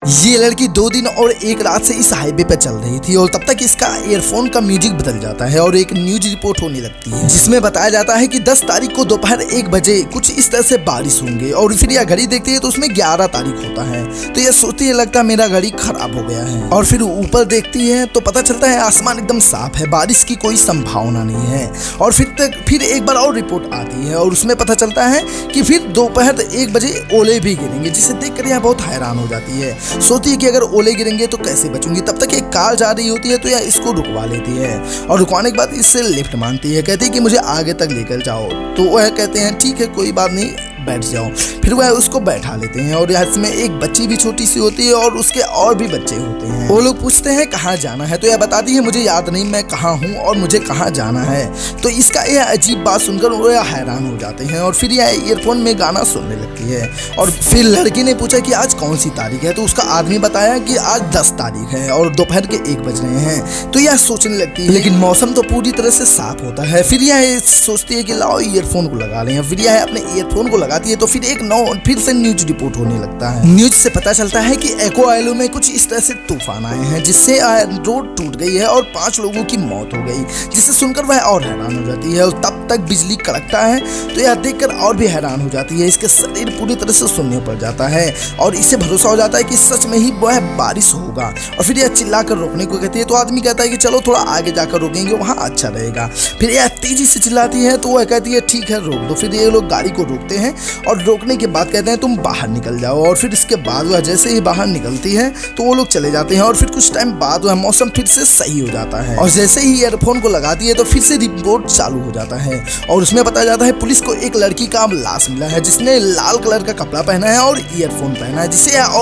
ये लड़की 2 दिन और 1 रात से इस हाईवे पे चल रही थी और तब तक इसका ईयरफोन का म्यूजिक बदल जाता है और एक न्यूज रिपोर्ट होने लगती है जिसमें बताया जाता है कि 10 तारीख को दोपहर 1 बजे कुछ इस तरह से बारिश होंगे। और फिर यह घड़ी देखती है तो उसमें 11 तारीख होता है। तो यह सोचती है लगता है मेरा घड़ी खराब हो गया है। और फिर ऊपर देखती है तो पता चलता है आसमान एकदम साफ है, बारिश की कोई संभावना नहीं है। और फिर एक बार और रिपोर्ट आती है और उसमें पता चलता है कि फिर दोपहर 1 बजे ओले भी गिरेंगे, जिसे देखकर यह बहुत हैरान हो जाती है। सोचती है कि अगर ओले गिरेंगे तो कैसे बचूंगी। तब तक एक कार जा रही होती है तो यह इसको रुकवा लेती है और रुकवाने के बाद इससे लिफ्ट मांगती है। कहती है कि मुझे आगे तक लेकर जाओ। तो वह कहते हैं ठीक है कोई बात नहीं, बैठ जाओ। फिर वह उसको बैठा लेते हैं और इसमें एक बच्ची भी छोटी सी होती है और उसके और भी बच्चे होते हैं। वो लोग पूछते हैं कहाँ जाना है तो यह बताती है मुझे याद नहीं मैं कहाँ हूँ और मुझे कहाँ जाना है। तो इसका यह अजीब बात सुनकर वो हैरान हो जाते हैं और फिर यह ईयरफोन में गाना सुनने लगती है। और फिर लड़की ने पूछा कि आज कौन सी तारीख है तो उसका आदमी बताया कि आज 10 तारीख है और दोपहर के 1 बज रहे हैं। तो यह सोचने लगती है लेकिन मौसम तो पूरी तरह से साफ होता है। फिर यह सोचती है कि लाओ ईयरफोन को लगा लें। फिर यह अपने ईयरफोन को लगाती है तो फिर से न्यूज रिपोर्ट होने लगता है। न्यूज से पता चलता है कि एको आइलो में कुछ इस तरह से तूफान आए हैं जिससे रोड टूट गई है और 5 लोगों की मौत हो गई, जिसे सुनकर वह और हैरान हो जाती है। और तब तक बिजली कड़कता है तो यह देखकर और भी हैरान हो जाती है। इसके शरीर पूरी तरह से शून्य पड़ जाता है और इसे भरोसा हो जाता है कि सच में ही वह बारिश होगा। और फिर यह चिल्लाकर रोकने को कहती है तो आदमी कहता है कि चलो थोड़ा आगे जाकर रोकेंगे, वहां अच्छा रहेगा। फिर यह तेजी से चिल्लाती है तो वह कहती है ठीक है रोक दो। फिर ये लोग गाड़ी को रोकते हैं और रोकने के बाद कहते हैं तुम बाहर निकल जाओ। और फिर इसके बाद वह जैसे ही बाहर निकलती है तो वो लोग चले जाते हैं और फिर कुछ टाइम बाद वह मौसम फिर से सही हो जाता है। और जैसे ही ईयरफोन को लगाती है तो फिर से रिपोर्ट चालू हो जाता है और उसमें बताया जाता है पुलिस को एक लड़की का लाश मिला है जिसने लाल कलर का कपड़ा पहना है और ईयरफोन पहना है, जिसे